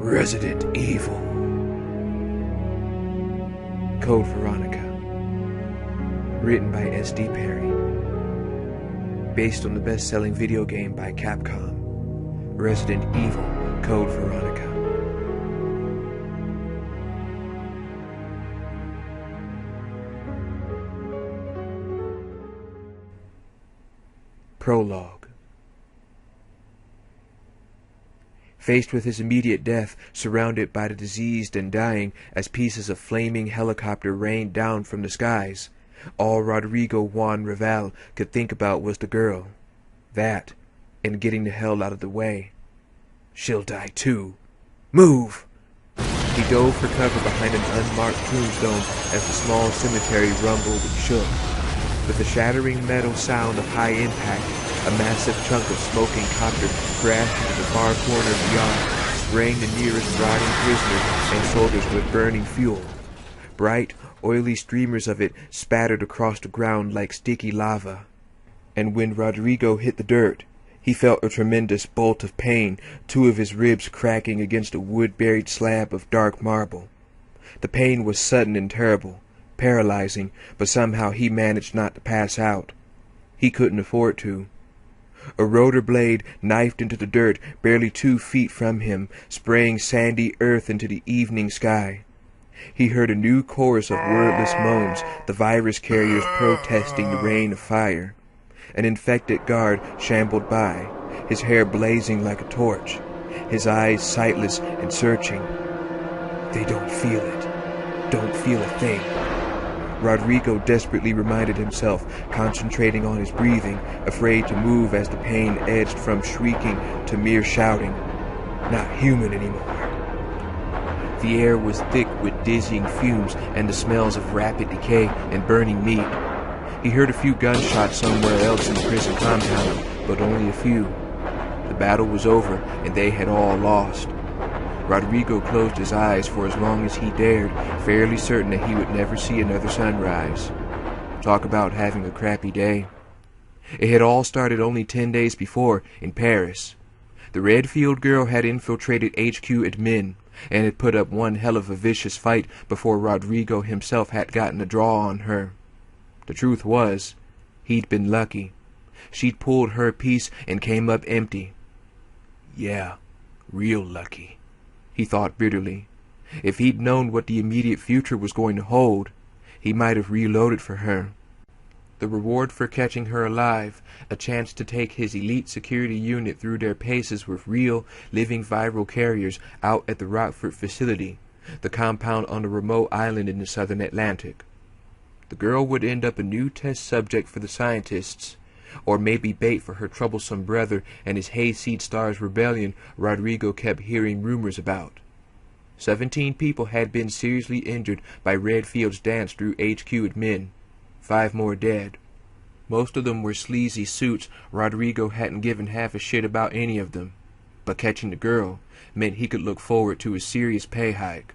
Resident Evil. Code Veronica. Written by S.D. Perry. Based on the best-selling video game by Capcom, Resident Evil, Code Veronica. Prologue. Faced with his immediate death, surrounded by the diseased and dying as pieces of flaming helicopter rained down from the skies, all Rodrigo Juan Raval could think about was the girl. That, and getting the hell out of the way. She'll die too. Move! He dove for cover behind an unmarked tombstone as the small cemetery rumbled and shook. With the shattering metal sound of high impact, a massive chunk of smoking copter crashed into the far corner of the yard, spraying the nearest rotting prisoners and soldiers with burning fuel. Bright, oily streamers of it spattered across the ground like sticky lava. And when Rodrigo hit the dirt, he felt a tremendous bolt of pain, two of his ribs cracking against a wood-buried slab of dark marble. The pain was sudden and terrible, paralyzing, but somehow he managed not to pass out. He couldn't afford to. A rotor blade knifed into the dirt barely 2 feet from him, spraying sandy earth into the evening sky. He heard a new chorus of wordless moans, the virus carriers protesting the rain of fire. An infected guard shambled by, his hair blazing like a torch, his eyes sightless and searching. They don't feel it. Don't feel a thing. Rodrigo desperately reminded himself, concentrating on his breathing, afraid to move as the pain edged from shrieking to mere shouting. Not human anymore. The air was thick with dizzying fumes and the smells of rapid decay and burning meat. He heard a few gunshots somewhere else in the prison compound, but only a few. The battle was over, and they had all lost. Rodrigo closed his eyes for as long as he dared, fairly certain that he would never see another sunrise. Talk about having a crappy day. It had all started only 10 days before, in Paris. The Redfield girl had infiltrated HQ admin, and had put up one hell of a vicious fight before Rodrigo himself had gotten a draw on her. The truth was, he'd been lucky. She'd pulled her piece and came up empty. Yeah, real lucky, he thought bitterly. If he'd known what the immediate future was going to hold, he might have reloaded for her. The reward for catching her alive, a chance to take his elite security unit through their paces with real, living viral carriers out at the Rockford facility, the compound on a remote island in the southern Atlantic. The girl would end up a new test subject for the scientists, or maybe bait for her troublesome brother and his Hayseed Stars rebellion Rodrigo kept hearing rumors about. 17 people had been seriously injured by Redfield's dance through HQ admin, 5 more dead. Most of them were sleazy suits. Rodrigo hadn't given half a shit about any of them, but catching the girl meant he could look forward to a serious pay hike.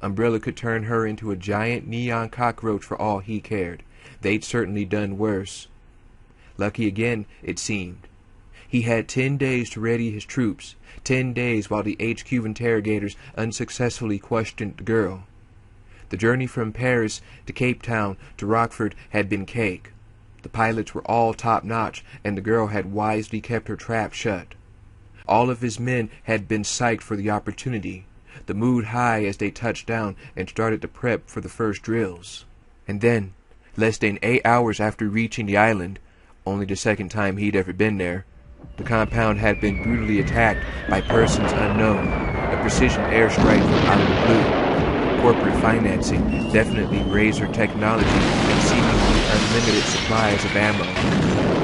Umbrella could turn her into a giant neon cockroach for all he cared. They'd certainly done worse. Lucky again, it seemed. He had 10 days to ready his troops, 10 days while the HQ interrogators unsuccessfully questioned the girl. The journey from Paris to Cape Town to Rockford had been cake. The pilots were all top-notch, and the girl had wisely kept her trap shut. All of his men had been psyched for the opportunity, the mood high as they touched down and started to prep for the first drills. And then, less than 8 hours after reaching the island, only the second time he'd ever been there, the compound had been brutally attacked by persons unknown, a precision airstrike from out of the blue. Corporate financing, definitely razor technology, and seemingly unlimited supplies of ammo.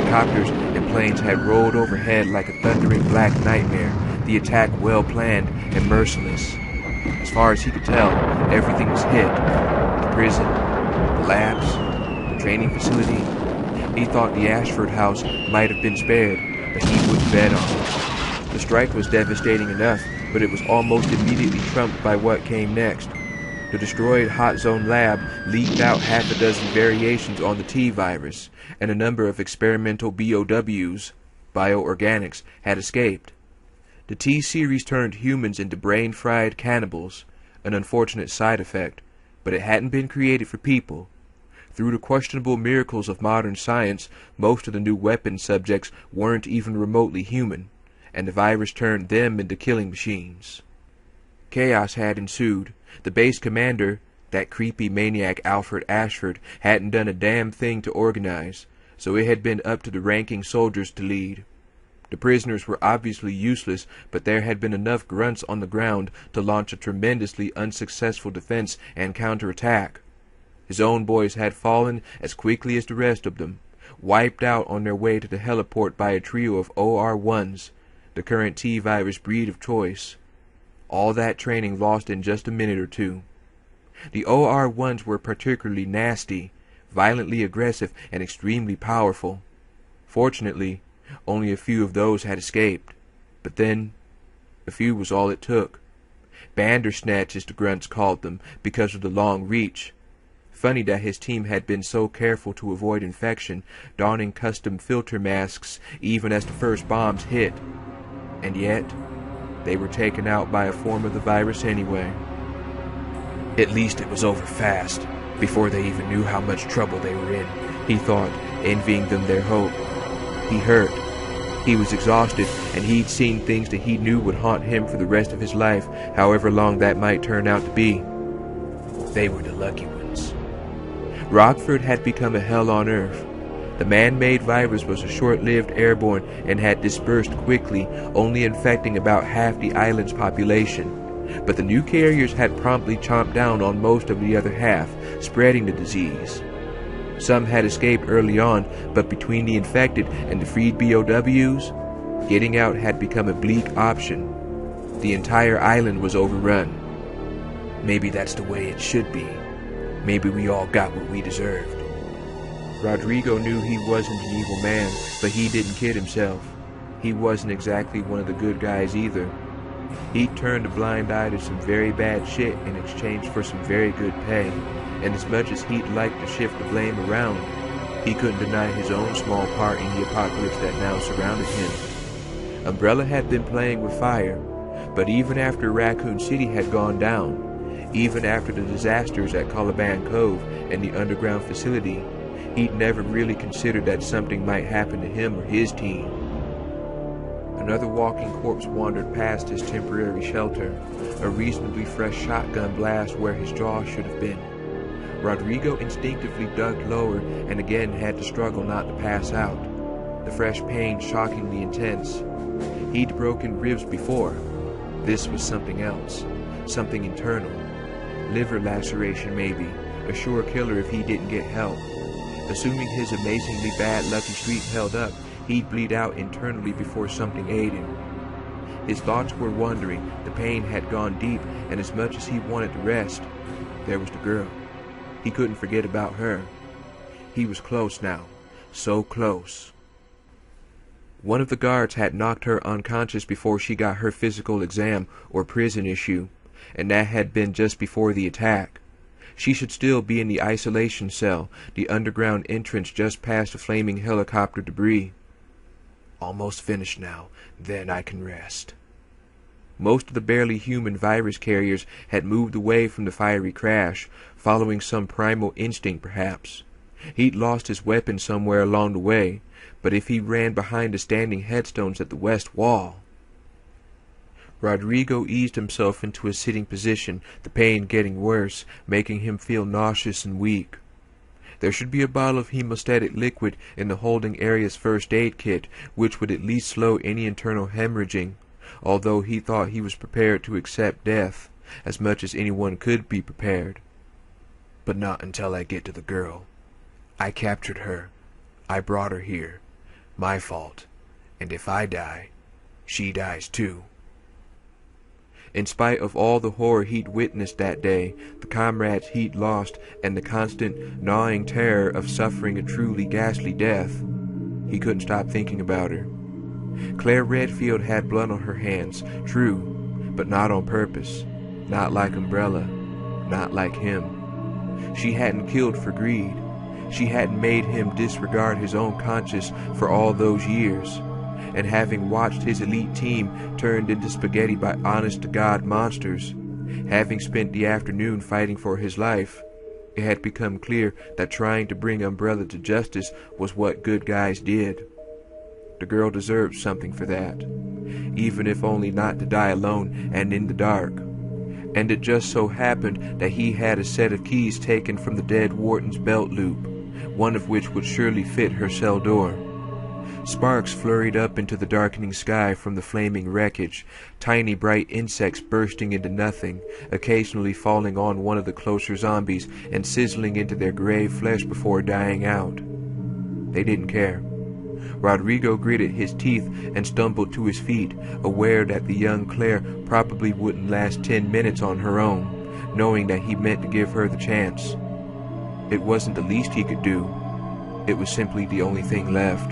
The copters and planes had rolled overhead like a thundering black nightmare, the attack well planned and merciless. As far as he could tell, everything was hit. The prison, the labs, the training facility. He thought the Ashford house might have been spared, but he wouldn't bet on it. The strike was devastating enough, but it was almost immediately trumped by what came next. The destroyed Hot Zone lab leaked out half a dozen variations on the T-virus, and a number of experimental BOWs, bioorganics, had escaped. The T-Series turned humans into brain-fried cannibals, an unfortunate side effect, but it hadn't been created for people. Through the questionable miracles of modern science, most of the new weapon subjects weren't even remotely human, and the virus turned them into killing machines. Chaos had ensued. The base commander, that creepy maniac Alfred Ashford, hadn't done a damn thing to organize, so it had been up to the ranking soldiers to lead. The prisoners were obviously useless, but there had been enough grunts on the ground to launch a tremendously unsuccessful defense and counterattack. His own boys had fallen as quickly as the rest of them, wiped out on their way to the heliport by a trio of OR-1s, the current T-virus breed of choice. All that training lost in just a minute or two. The OR-1s were particularly nasty, violently aggressive, and extremely powerful. Fortunately, only a few of those had escaped. But then, a few was all it took. Bandersnatch, as the grunts called them, because of the long reach. Funny that his team had been so careful to avoid infection, donning custom filter masks even as the first bombs hit. And yet, they were taken out by a form of the virus anyway. At least it was over fast, before they even knew how much trouble they were in, he thought, envying them their hope. He hurt. He was exhausted, and he'd seen things that he knew would haunt him for the rest of his life, however long that might turn out to be. They were the lucky ones. Rockford had become a hell on earth. The man-made virus was a short-lived airborne and had dispersed quickly, only infecting about half the island's population. But the new carriers had promptly chomped down on most of the other half, spreading the disease. Some had escaped early on, but between the infected and the freed BOWs, getting out had become a bleak option. The entire island was overrun. Maybe that's the way it should be. Maybe we all got what we deserved. Rodrigo knew he wasn't an evil man, but he didn't kid himself. He wasn't exactly one of the good guys either. He'd turned a blind eye to some very bad shit in exchange for some very good pay, and as much as he'd like to shift the blame around, he couldn't deny his own small part in the apocalypse that now surrounded him. Umbrella had been playing with fire, but even after Raccoon City had gone down, even after the disasters at Caliban Cove and the underground facility, he'd never really considered that something might happen to him or his team. Another walking corpse wandered past his temporary shelter, a reasonably fresh shotgun blast where his jaw should have been. Rodrigo instinctively ducked lower and again had to struggle not to pass out, the fresh pain shockingly intense. He'd broken ribs before. This was something else, something internal. Liver laceration maybe, a sure killer if he didn't get help. Assuming his amazingly bad lucky streak held up, he'd bleed out internally before something ate him. His thoughts were wandering, the pain had gone deep, and as much as he wanted to rest, there was the girl. He couldn't forget about her. He was close now, so close. One of the guards had knocked her unconscious before she got her physical exam or prison issue, and that had been just before the attack. She should still be in the isolation cell, the underground entrance just past the flaming helicopter debris. Almost finished now, then I can rest. Most of the barely human virus carriers had moved away from the fiery crash, following some primal instinct perhaps. He'd lost his weapon somewhere along the way, but if he ran behind the standing headstones at the west wall... Rodrigo eased himself into a sitting position, the pain getting worse, making him feel nauseous and weak. There should be a bottle of hemostatic liquid in the holding area's first aid kit, which would at least slow any internal hemorrhaging, although he thought he was prepared to accept death, as much as anyone could be prepared. But not until I get to the girl. I captured her. I brought her here. My fault. And if I die, she dies too. In spite of all the horror he'd witnessed that day, the comrades he'd lost, and the constant, gnawing terror of suffering a truly ghastly death, he couldn't stop thinking about her. Claire Redfield had blood on her hands, true, but not on purpose. Not like Umbrella. Not like him. She hadn't killed for greed. She hadn't made him disregard his own conscience for all those years. and having watched his elite team turned into spaghetti by honest-to-God monsters, having spent the afternoon fighting for his life, it had become clear that trying to bring Umbrella to justice was what good guys did. The girl deserved something for that, even if only not to die alone and in the dark. And it just so happened that he had a set of keys taken from the dead warden's belt loop, one of which would surely fit her cell door. Sparks flurried up into the darkening sky from the flaming wreckage, tiny bright insects bursting into nothing, occasionally falling on one of the closer zombies and sizzling into their gray flesh before dying out. They didn't care. Rodrigo gritted his teeth and stumbled to his feet, aware that the young Claire probably wouldn't last 10 minutes on her own, knowing that he meant to give her the chance. It wasn't the least he could do. It was simply the only thing left.